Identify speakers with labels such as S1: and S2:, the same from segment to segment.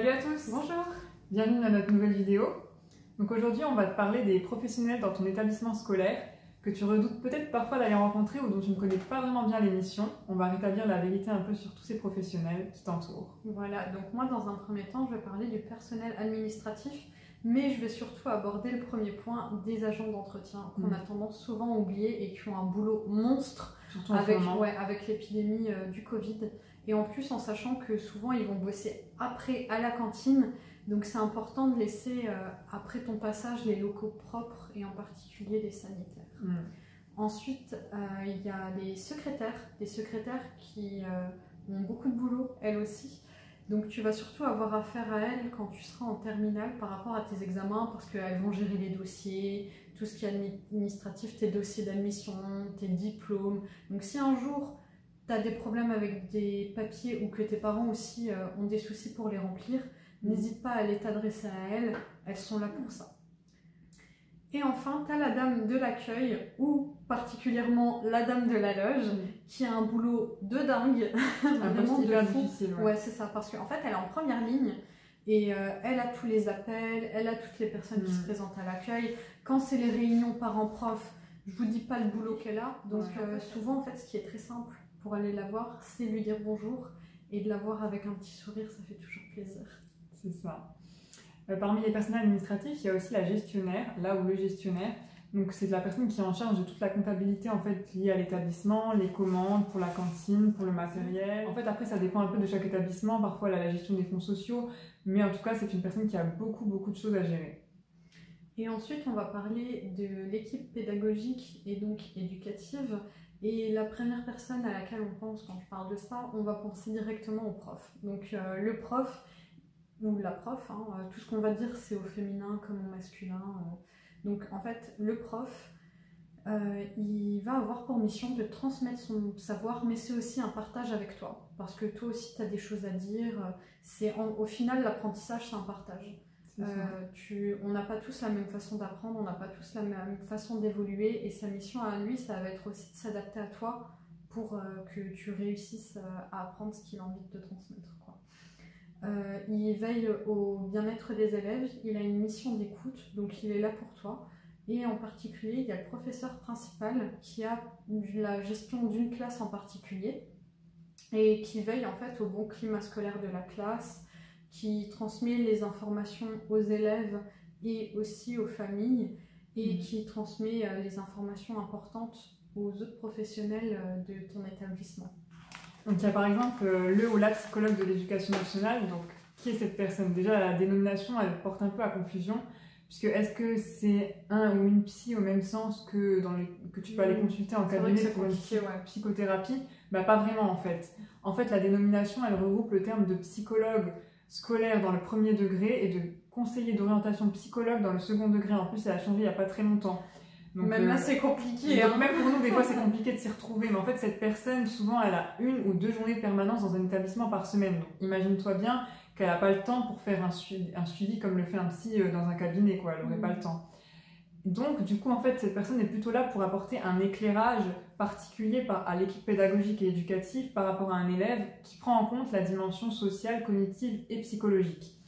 S1: Salut à tous.
S2: Bonjour.
S1: Bienvenue dans notre nouvelle vidéo. Donc aujourd'hui, on va te parler des professionnels dans ton établissement scolaire que tu redoutes peut-être parfois d'aller rencontrer ou dont tu ne connais pas vraiment bien les missions. On va rétablir la vérité un peu sur tous ces professionnels qui t'entourent.
S2: Voilà, donc moi dans un premier temps, je vais parler du personnel administratif, mais je vais surtout aborder le premier point des agents d'entretien qu'on a tendance souvent à oublier et qui ont un boulot monstre
S1: Surtout
S2: avec l'épidémie du Covid. Et en plus en sachant que souvent ils vont bosser après à la cantine, donc c'est important de laisser après ton passage les locaux propres et en particulier les sanitaires. Ensuite, il y a les secrétaires, des secrétaires qui ont beaucoup de boulot, elles aussi. Donc tu vas surtout avoir affaire à elles quand tu seras en terminale par rapport à tes examens, parce qu'elles vont gérer les dossiers, tout ce qui est administratif, tes dossiers d'admission, tes diplômes. Donc si un jour tu as des problèmes avec des papiers ou que tes parents aussi ont des soucis pour les remplir, n'hésite pas à les t'adresser à elles sont là pour ça. Et enfin, tu as la dame de l'accueil, ou particulièrement la dame de la loge, qui a un boulot de dingue.
S1: Un poste hyper difficile.
S2: Ouais, c'est ça, parce qu'en fait, elle est en première ligne, et elle a tous les appels, elle a toutes les personnes qui se présentent à l'accueil. Quand c'est les réunions parents-prof, je vous dis pas le boulot qu'elle a. Donc souvent, en fait, ce qui est très simple pour aller la voir, c'est lui dire bonjour, et de la voir avec un petit sourire, ça fait toujours plaisir.
S1: C'est ça. Parmi les personnels administratifs, il y a aussi la gestionnaire, là où le gestionnaire. Donc c'est la personne qui est en charge de toute la comptabilité en fait liée à l'établissement, les commandes pour la cantine, pour le matériel. En fait après ça dépend un peu de chaque établissement, parfois elle a la gestion des fonds sociaux, mais en tout cas c'est une personne qui a beaucoup de choses à gérer.
S2: Et ensuite on va parler de l'équipe pédagogique et donc éducative. Et la première personne à laquelle on pense quand je parle de ça, on va penser directement au prof. Donc le prof ou la prof, tout ce qu'on va dire c'est au féminin comme au masculin. Donc en fait le prof, il va avoir pour mission de transmettre son savoir, mais c'est aussi un partage avec toi. Parce que toi aussi tu as des choses à dire. Au final l'apprentissage c'est un partage. On n'a pas tous la même façon d'apprendre, on n'a pas tous la même façon d'évoluer, et sa mission à lui, ça va être aussi de s'adapter à toi pour que tu réussisses à apprendre ce qu'il a envie de te transmettre, quoi. Il veille au bien-être des élèves, il a une mission d'écoute, donc il est là pour toi. Et en particulier, il y a le professeur principal qui a la gestion d'une classe en particulier et qui veille en fait au bon climat scolaire de la classe, qui transmet les informations aux élèves et aussi aux familles, et qui transmet les informations importantes aux autres professionnels de ton établissement.
S1: Donc il y a par exemple le ou la psychologue de l'éducation nationale. Donc qui est cette personne? Déjà la dénomination elle porte un peu à confusion, puisque est-ce que c'est un ou une psy au même sens que, que tu peux aller consulter en cabinet pour une psychothérapie? Bah pas vraiment en fait. En fait la dénomination elle regroupe le terme de psychologue scolaire dans le premier degré et de conseiller d'orientation psychologue dans le second degré. En plus elle a changé il n'y a pas très longtemps.
S2: Donc, même là c'est compliqué.
S1: Donc, même pour nous des fois c'est compliqué de s'y retrouver, mais en fait cette personne souvent elle a 1 ou 2 journées de permanence dans un établissement par semaine. Donc imagine-toi bien qu'elle n'a pas le temps pour faire un suivi comme le fait un psy dans un cabinet, quoi. Elle n'aurait pas le temps. Donc du coup en fait cette personne est plutôt là pour apporter un éclairage particulier à l'équipe pédagogique et éducative par rapport à un élève qui prend en compte la dimension sociale, cognitive et psychologique.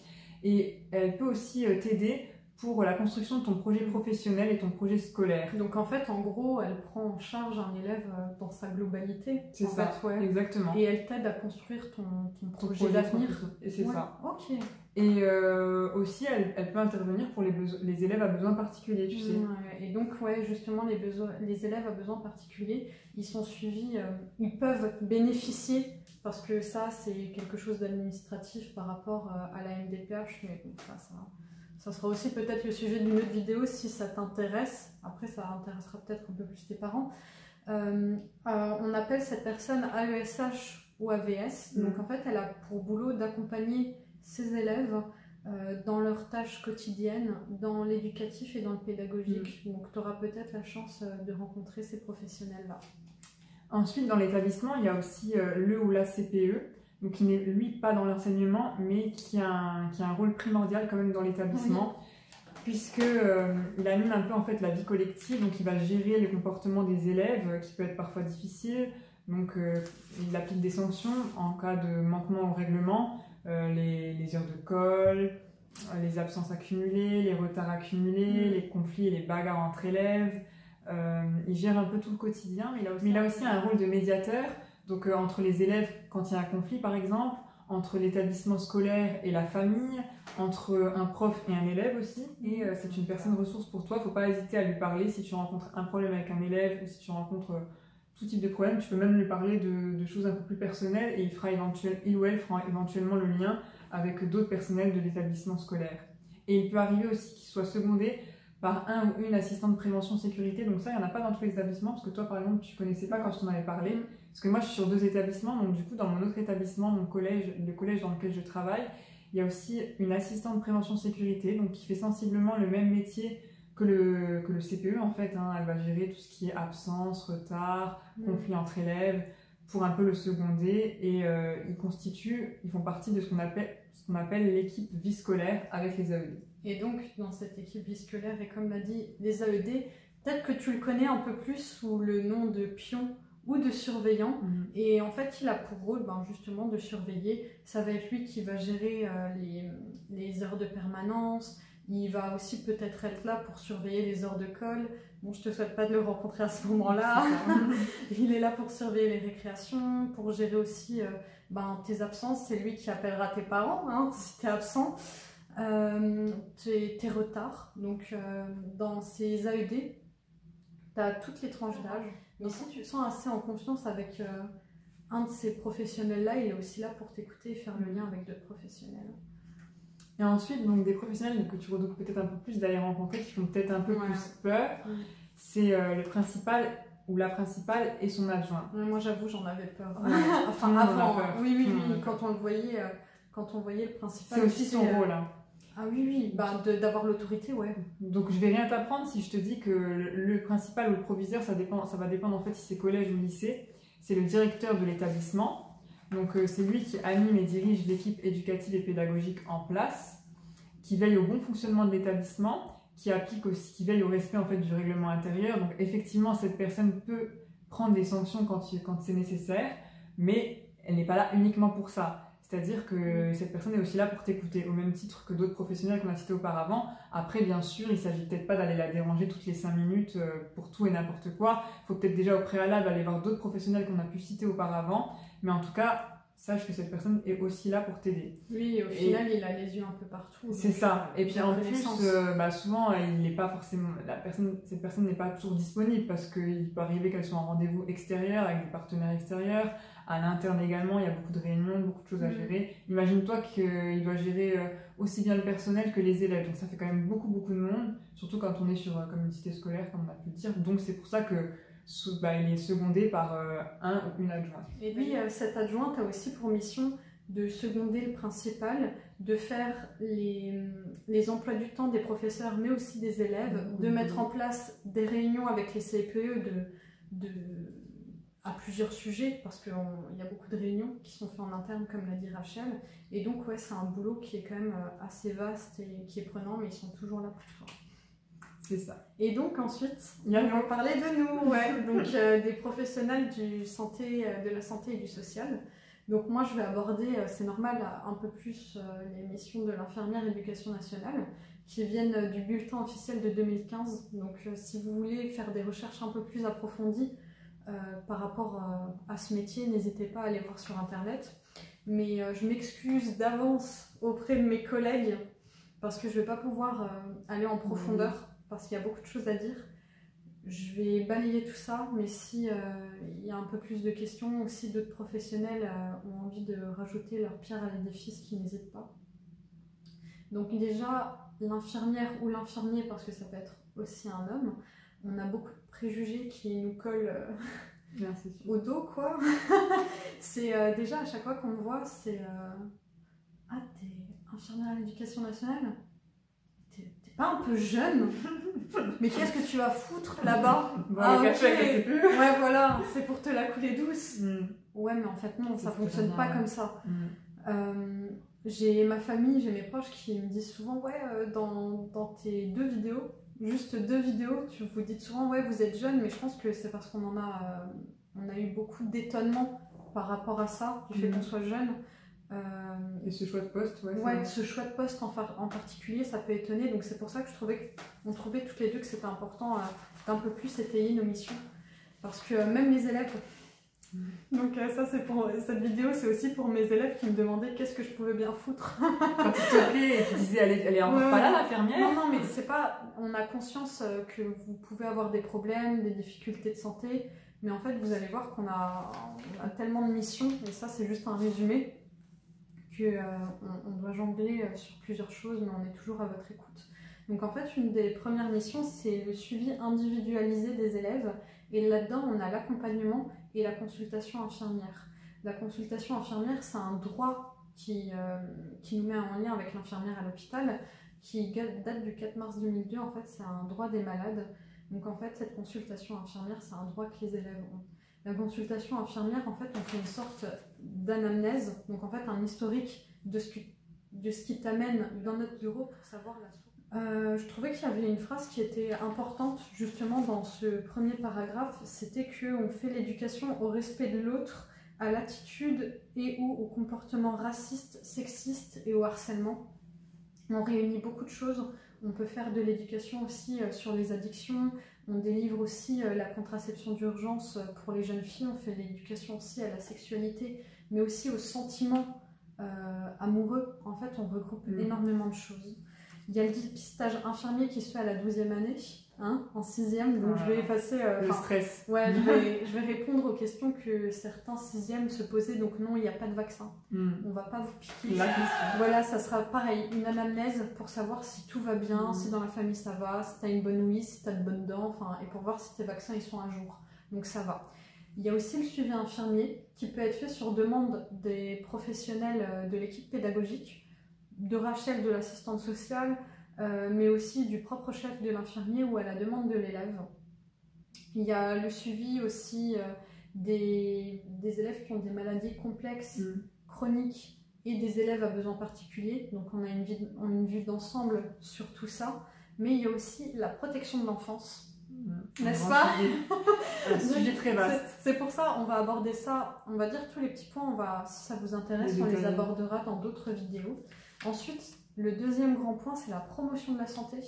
S1: Et elle peut aussi t'aider pour la construction de ton projet professionnel et ton projet scolaire.
S2: Donc en fait, en gros, elle prend en charge un élève dans sa globalité.
S1: C'est ça, exactement.
S2: Et elle t'aide à construire ton projet d'avenir.
S1: Et c'est ça.
S2: Ok.
S1: Et aussi, elle peut intervenir pour les élèves à besoins particuliers, tu sais.
S2: Et donc, justement, les élèves à besoins particuliers, ils sont suivis, ils peuvent bénéficier, parce que ça, c'est quelque chose d'administratif par rapport à la MDPH, mais bon, ça sera aussi peut-être le sujet d'une autre vidéo si ça t'intéresse. Après, ça intéressera peut-être un peu plus tes parents. On appelle cette personne AESH ou AVS. Donc en fait, elle a pour boulot d'accompagner ses élèves dans leurs tâches quotidiennes, dans l'éducatif et dans le pédagogique. Donc tu auras peut-être la chance de rencontrer ces professionnels-là.
S1: Ensuite, dans l'établissement, il y a aussi le ou la CPE. Donc qui n'est lui pas dans l'enseignement, mais qui a un rôle primordial quand même dans l'établissement, puisqu'il anime un peu en fait la vie collective, donc il va gérer les comportements des élèves, qui peut être parfois difficile, donc il applique des sanctions en cas de manquement au règlement, les heures de colle, les absences accumulées, les retards accumulés, les conflits et les bagarres entre élèves. Il gère un peu tout le quotidien, mais il a aussi un rôle de médiateur, donc entre les élèves quand il y a un conflit par exemple, entre l'établissement scolaire et la famille, entre un prof et un élève aussi, et c'est une personne ressource pour toi. Il ne faut pas hésiter à lui parler si tu rencontres un problème avec un élève ou si tu rencontres tout type de problème. Tu peux même lui parler de choses un peu plus personnelles et il ou elle fera éventuellement le lien avec d'autres personnels de l'établissement scolaire. Et il peut arriver aussi qu'il soit secondé par un ou une assistante de prévention sécurité. Donc ça, il n'y en a pas dans tous les établissements, parce que toi, par exemple, tu ne connaissais pas quand je t'en avais parlé. Parce que moi, je suis sur 2 établissements, donc du coup, dans mon autre établissement, le collège dans lequel je travaille, il y a aussi une assistante de prévention sécurité, donc qui fait sensiblement le même métier que le CPE, en fait. Hein. Elle va gérer tout ce qui est absence, retard, conflit entre élèves, pour un peu le seconder. Et ils font partie de ce qu'on appelle l'équipe vie scolaire avec les AED.
S2: Et donc, dans cette équipe vie scolaire, et comme l'a dit, les AED, peut-être que tu le connais un peu plus sous le nom de pion ou de surveillant. Et en fait, il a pour rôle justement de surveiller. Ça va être lui qui va gérer les heures de permanence. Il va aussi peut-être être là pour surveiller les heures de colle. Bon, je te souhaite pas de le rencontrer à ce moment-là. Il est là pour surveiller les récréations, pour gérer aussi tes absences. C'est lui qui appellera tes parents si tu es absent. Tes retards. Donc, dans ces AED, tu as toutes les tranches d'âge. Mais si tu te sens assez en confiance avec un de ces professionnels-là, il est aussi là pour t'écouter et faire le lien avec d'autres professionnels.
S1: Et ensuite, donc, des professionnels que tu redoutes peut-être un peu plus d'aller rencontrer, qui font peut-être un peu plus peur, c'est le principal ou la principale et son adjoint.
S2: Moi, j'avoue, j'en avais peur.
S1: Enfin, avant.
S2: Oui, quand on le voyait, le principal.
S1: C'est aussi son rôle. Hein.
S2: Ah oui, d'avoir l'autorité, ouais.
S1: Donc je vais rien t'apprendre si je te dis que le principal ou le proviseur, ça va dépendre en fait si c'est collège ou lycée. C'est le directeur de l'établissement. Donc c'est lui qui anime et dirige l'équipe éducative et pédagogique en place, qui veille au bon fonctionnement de l'établissement, qui veille au respect en fait du règlement intérieur. Donc effectivement, cette personne peut prendre des sanctions quand c'est nécessaire, mais elle n'est pas là uniquement pour ça. C'est-à-dire que cette personne est aussi là pour t'écouter, au même titre que d'autres professionnels qu'on a cités auparavant. Après, bien sûr, il ne s'agit peut-être pas d'aller la déranger toutes les 5 minutes pour tout et n'importe quoi. Il faut peut-être déjà au préalable aller voir d'autres professionnels qu'on a pu citer auparavant. Mais en tout cas, sache que cette personne est aussi là pour t'aider.
S2: Oui, au final, il a les yeux un peu partout.
S1: C'est ça. Et puis en plus, souvent, il n'est pas forcément, cette personne n'est pas toujours disponible parce qu'il peut arriver qu'elle soit en rendez-vous extérieur avec des partenaires extérieurs. À l'interne également, il y a beaucoup de réunions, beaucoup de choses à gérer. Imagine-toi qu'il doit gérer aussi bien le personnel que les élèves. Donc ça fait quand même beaucoup de monde, surtout quand on est sur comme une cité scolaire, comme on a pu le dire. Donc c'est pour ça que il est secondé par un ou une adjointe.
S2: Et lui, cette adjointe a aussi pour mission de seconder le principal, de faire les emplois du temps des professeurs, mais aussi des élèves, de mettre en place des réunions avec les CPE à plusieurs sujets, parce qu'il y a beaucoup de réunions qui sont faites en interne, comme l'a dit Rachel. Et donc, c'est un boulot qui est quand même assez vaste et qui est prenant, mais ils sont toujours là pour toi.
S1: C'est ça.
S2: Et donc ensuite, on va parler de nous, donc des professionnels de la santé et du social. Donc moi, je vais aborder, c'est normal, un peu plus les missions de l'infirmière éducation nationale, qui viennent du bulletin officiel de 2015. Donc si vous voulez faire des recherches un peu plus approfondies par rapport à ce métier, n'hésitez pas à aller voir sur Internet. Mais je m'excuse d'avance auprès de mes collègues, parce que je ne vais pas pouvoir aller en profondeur, parce qu'il y a beaucoup de choses à dire. Je vais balayer tout ça, mais si il y a un peu plus de questions, ou si d'autres professionnels ont envie de rajouter leur pierre à l'édifice, qui n'hésitent pas. Donc déjà, l'infirmière ou l'infirmier, parce que ça peut être aussi un homme, on a beaucoup de préjugés qui nous collent au dos, quoi. C'est déjà, à chaque fois qu'on me voit, c'est ah, t'es infirmière à l'éducation nationale? T'es pas un peu jeune? Mais qu'est-ce que tu vas foutre là-bas? Ouais, voilà, c'est pour te la couler douce. Ouais, mais en fait, non, ça fonctionne pas comme ça. J'ai ma famille, j'ai mes proches qui me disent souvent, ouais, dans tes 2 vidéos, juste 2 vidéos, tu vous dites souvent, ouais, vous êtes jeune, mais je pense que c'est parce qu'on on a eu beaucoup d'étonnement par rapport à ça, du fait qu'on soit jeune.
S1: Et ce choix de poste,
S2: ouais, ce choix de poste en particulier, ça peut étonner. Donc c'est pour ça que on trouvait toutes les deux que c'était important d'un peu plus étayer nos missions. Parce que même les élèves... Donc ça, c'est pour cette vidéo, c'est aussi pour mes élèves qui me demandaient qu'est-ce que je pouvais bien foutre.
S1: Quand tu t'appelais et tu disais elle est encore pas là, l'infirmière.
S2: Non, mais c'est pas... On a conscience que vous pouvez avoir des problèmes, des difficultés de santé, mais en fait, vous allez voir qu'on a tellement de missions, et ça, c'est juste un résumé, qu'on doit jongler sur plusieurs choses, mais on est toujours à votre écoute. Donc en fait, une des premières missions, c'est le suivi individualisé des élèves, et là-dedans, on a l'accompagnement et la consultation infirmière. La consultation infirmière, c'est un droit qui nous met en lien avec l'infirmière à l'hôpital, qui date du 4 mars 2002. En fait, c'est un droit des malades. Donc en fait, cette consultation infirmière, c'est un droit que les élèves ont. La consultation infirmière, en fait, on fait une sorte d'anamnèse, donc en fait un historique de ce qui t'amène dans notre bureau pour savoir la source. Je trouvais qu'il y avait une phrase qui était importante justement dans ce premier paragraphe, c'était qu'on fait l'éducation au respect de l'autre, à l'attitude et ou au comportement raciste, sexiste et au harcèlement. On réunit beaucoup de choses, on peut faire de l'éducation aussi sur les addictions, on délivre aussi la contraception d'urgence pour les jeunes filles, on fait l'éducation aussi à la sexualité, mais aussi aux sentiments amoureux. En fait, on regroupe énormément de choses. Il y a le dépistage infirmier qui se fait à la 12e année, hein, en 6e, donc je vais effacer...
S1: le stress.
S2: Ouais, je vais répondre aux questions que certains 6e se posaient, donc non, il n'y a pas de vaccin. On va pas vous piquer. Voilà, ça sera pareil, une anamnèse pour savoir si tout va bien, si dans la famille ça va, si tu as une bonne ouïe, si tu as de bonnes dents, et pour voir si tes vaccins ils sont à jour. Donc ça va. Il y a aussi le suivi infirmier qui peut être fait sur demande des professionnels de l'équipe pédagogique, de Rachel, de l'assistante sociale, mais aussi du propre chef de l'infirmier ou à la demande de l'élève. Il y a le suivi aussi des élèves qui ont des maladies complexes, chroniques, et des élèves à besoins particuliers. Donc on a une vue d'ensemble sur tout ça. Mais il y a aussi la protection de l'enfance. N'est-ce pas?
S1: Un sujet très vaste.
S2: C'est pour ça, on va aborder ça, on va dire tous les petits points, si ça vous intéresse, on les abordera dans d'autres vidéos. Ensuite, le deuxième grand point, c'est la promotion de la santé.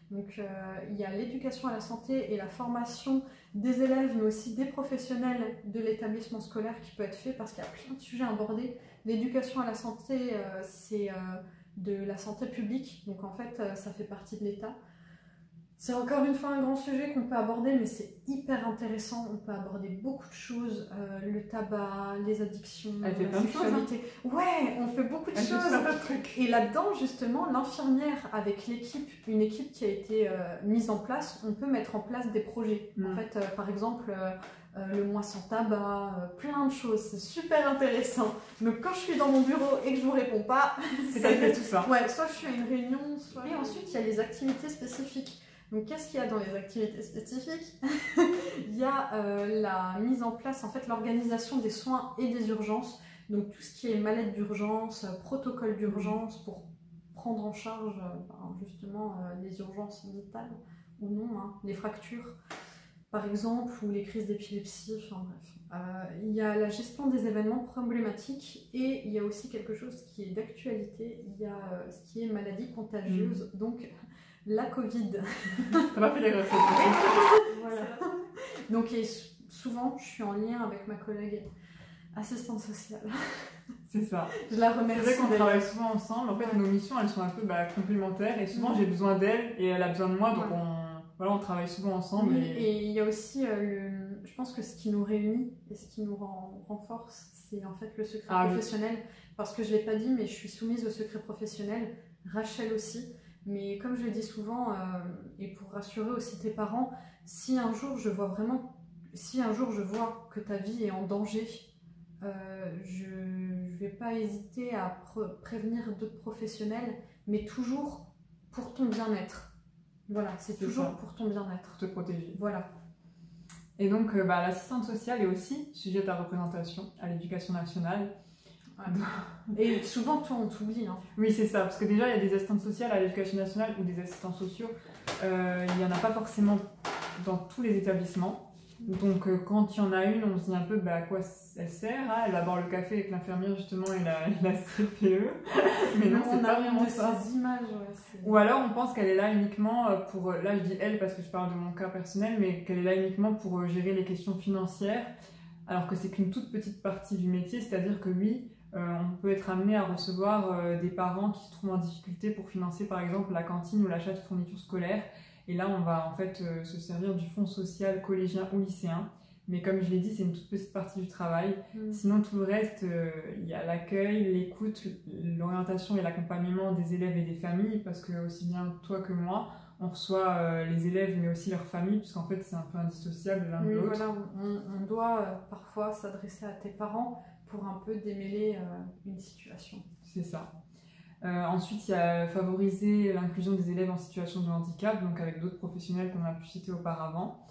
S2: Donc il y a l'éducation à la santé et la formation des élèves, mais aussi des professionnels de l'établissement scolaire qui peut être fait parce qu'il y a plein de sujets abordés. L'éducation à la santé, c'est de la santé publique, donc en fait, ça fait partie de l'État. C'est encore une fois un grand sujet qu'on peut aborder, mais c'est hyper intéressant. On peut aborder beaucoup de choses, le tabac, les addictions,
S1: la sexualité.
S2: Ouais, on fait beaucoup de choses. Et là-dedans, justement, l'infirmière avec une équipe qui a été mise en place, on peut mettre en place des projets. En fait, par exemple, le mois sans tabac, plein de choses. C'est super intéressant. Donc quand je suis dans mon bureau et que je vous réponds pas,
S1: c'est ça fait tout ça.
S2: Ouais, soit je suis à une réunion, soit... Et ensuite, il y a les activités spécifiques. Donc, qu'est-ce qu'il y a dans les activités spécifiques? Il y a la mise en place, en fait, l'organisation des soins et des urgences. Donc, tout ce qui est mallette d'urgence, protocole d'urgence pour prendre en charge, justement, les urgences vitales ou non, hein, les fractures, par exemple, ou les crises d'épilepsie, enfin bref. Il y a la gestion des événements problématiques et il y a aussi quelque chose qui est d'actualité. Il y a ce qui est maladie contagieuse, donc... la Covid.
S1: T'as pas fait les recettes.
S2: Voilà. Donc souvent, je suis en lien avec ma collègue assistante sociale.
S1: C'est ça.
S2: Je la remercie.
S1: C'est vrai qu'on travaille souvent ensemble. En fait, nos missions, elles sont un peu complémentaires. Et souvent, j'ai besoin d'elle et elle a besoin de moi. Donc, on travaille souvent ensemble.
S2: Et il y a aussi, je pense que ce qui nous réunit et ce qui nous renforce, c'est en fait le secret professionnel. Parce que je ne l'ai pas dit, mais je suis soumise au secret professionnel. Rachel aussi. Mais comme je le dis souvent, et pour rassurer aussi tes parents, si un jour je vois que ta vie est en danger, je ne vais pas hésiter à prévenir d'autres professionnels, mais toujours pour ton bien-être. Voilà, c'est toujours pour ton bien-être.
S1: Pour te protéger.
S2: Voilà.
S1: Et donc, l'assistante sociale est aussi sujette à représentation à l'éducation nationale.
S2: Et souvent, toi, on t'oublie. Hein.
S1: Oui, c'est ça, parce que déjà, il y a des assistantes sociales à l'éducation nationale ou des assistants sociaux. Il n'y en a pas forcément dans tous les établissements. Donc quand il y en a une, on se dit un peu à quoi elle sert. Elle va boire le café avec l'infirmière justement et la CPE. Mais non, c'est pas vraiment ça.
S2: Ces images, ouais,
S1: ou alors on pense qu'elle est là uniquement pour, là je dis elle parce que je parle de mon cas personnel, mais qu'elle est là uniquement pour gérer les questions financières, alors que c'est qu'une toute petite partie du métier, c'est-à-dire que oui, on peut être amené à recevoir des parents qui se trouvent en difficulté pour financer par exemple la cantine ou l'achat de fournitures scolaires. Et là, on va en fait se servir du fonds social collégien ou lycéen. Mais comme je l'ai dit, c'est une toute petite partie du travail. Sinon, tout le reste, il y a l'accueil, l'écoute, l'orientation et l'accompagnement des élèves et des familles, parce que aussi bien toi que moi, on reçoit les élèves, mais aussi leurs familles, puisqu'en fait, c'est un peu indissociable l'un de l'autre.
S2: Voilà, on doit parfois s'adresser à tes parents pour un peu démêler une situation.
S1: C'est ça. Ensuite, il y a favoriser l'inclusion des élèves en situation de handicap, donc avec d'autres professionnels qu'on a pu citer auparavant.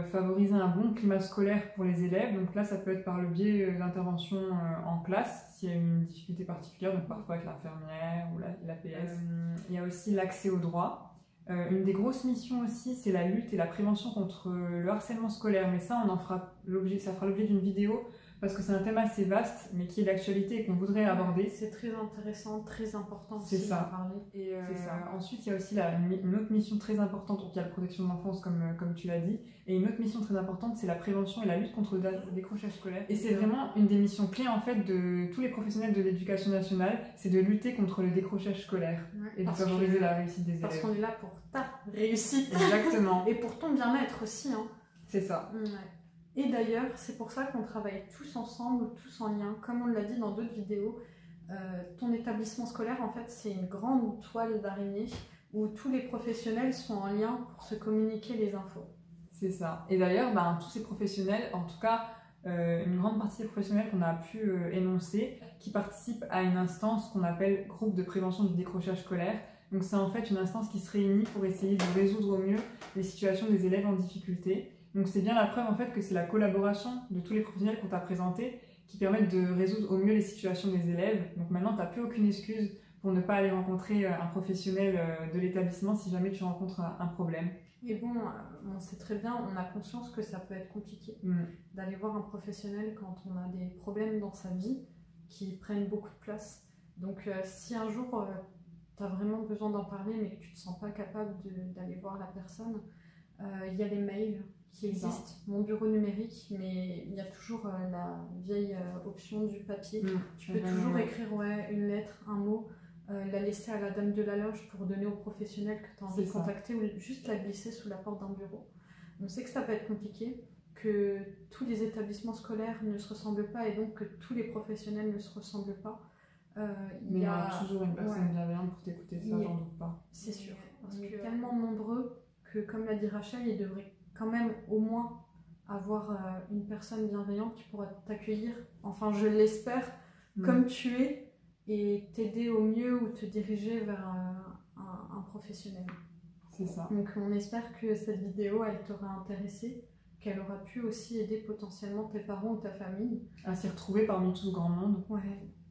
S1: Favoriser un bon climat scolaire pour les élèves, donc là ça peut être par le biais d'interventions en classe, s'il y a une difficulté particulière, donc parfois avec l'infirmière ou l'APS. Il y a aussi l'accès aux droits. Une des grosses missions aussi, c'est la lutte et la prévention contre le harcèlement scolaire, mais ça, ça fera l'objet d'une vidéo, parce que c'est un thème assez vaste, mais qui est d'actualité et qu'on voudrait aborder.
S2: C'est très intéressant, très important
S1: aussi
S2: d'en parler.
S1: Et ensuite, il y a aussi une autre mission très importante, donc il y a la protection de l'enfance, comme tu l'as dit, et une autre mission très importante, c'est la prévention et la lutte contre le décrochage scolaire. Et c'est vraiment une des missions clés, en fait, de tous les professionnels de l'éducation nationale, c'est de lutter contre le décrochage scolaire et de favoriser la réussite des élèves.
S2: Parce qu'on est là pour ta réussite.
S1: Exactement.
S2: Et pour ton bien-être aussi.
S1: C'est ça.
S2: Ouais. Et d'ailleurs, c'est pour ça qu'on travaille tous ensemble, tous en lien. Comme on l'a dit dans d'autres vidéos, ton établissement scolaire, en fait, c'est une grande toile d'araignée où tous les professionnels sont en lien pour se communiquer les infos.
S1: C'est ça. Et d'ailleurs, tous ces professionnels, en tout cas, une grande partie des professionnels qu'on a pu énoncer, qui participent à une instance qu'on appelle groupe de prévention du décrochage scolaire. Donc c'est en fait une instance qui se réunit pour essayer de résoudre au mieux les situations des élèves en difficulté. Donc c'est bien la preuve en fait que c'est la collaboration de tous les professionnels qu'on t'a présentés qui permettent de résoudre au mieux les situations des élèves. Donc maintenant, tu n'as plus aucune excuse pour ne pas aller rencontrer un professionnel de l'établissement si jamais tu rencontres un problème.
S2: Et bon, on sait très bien, on a conscience que ça peut être compliqué d'aller voir un professionnel quand on a des problèmes dans sa vie qui prennent beaucoup de place. Donc si un jour tu as vraiment besoin d'en parler mais que tu ne te sens pas capable d'aller voir la personne, il y a les mails qui existent, mon bureau numérique, mais il y a toujours la vieille option du papier. Tu peux toujours écrire une lettre, un mot, la laisser à la dame de la loge pour donner au professionnel que tu as envie de contacter ou juste la glisser sous la porte d'un bureau. On sait que ça peut être compliqué, que tous les établissements scolaires ne se ressemblent pas et donc que tous les professionnels ne se ressemblent pas.
S1: Mais il y a toujours une personne bienveillante pour t'écouter, ça j'en doute pas.
S2: C'est sûr, parce qu'on est tellement nombreux que, comme l'a dit Rachel, il devrait quand même au moins avoir une personne bienveillante qui pourra t'accueillir, enfin je l'espère, comme tu es, et t'aider au mieux ou te diriger vers un professionnel.
S1: C'est ça.
S2: Donc on espère que cette vidéo elle t'aura intéressé, qu'elle aura pu aussi aider potentiellement tes parents ou ta famille
S1: à s'y retrouver parmi tout ce grand monde.
S2: Ouais.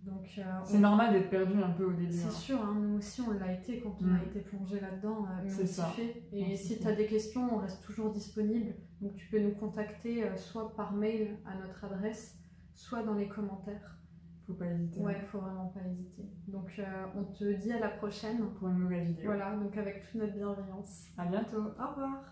S2: Donc,
S1: c'est normal d'être perdu un peu au début.
S2: C'est sûr, nous aussi on l'a été quand on a été plongé là-dedans, mais on s'y fait. Et si tu as des questions, on reste toujours disponible. Donc tu peux nous contacter soit par mail à notre adresse, soit dans les commentaires.
S1: Faut pas hésiter.
S2: Ouais, faut vraiment pas hésiter. Donc on te dit à la prochaine.
S1: Pour une nouvelle vidéo.
S2: Voilà, donc avec toute notre bienveillance.
S1: À bientôt.
S2: Au revoir.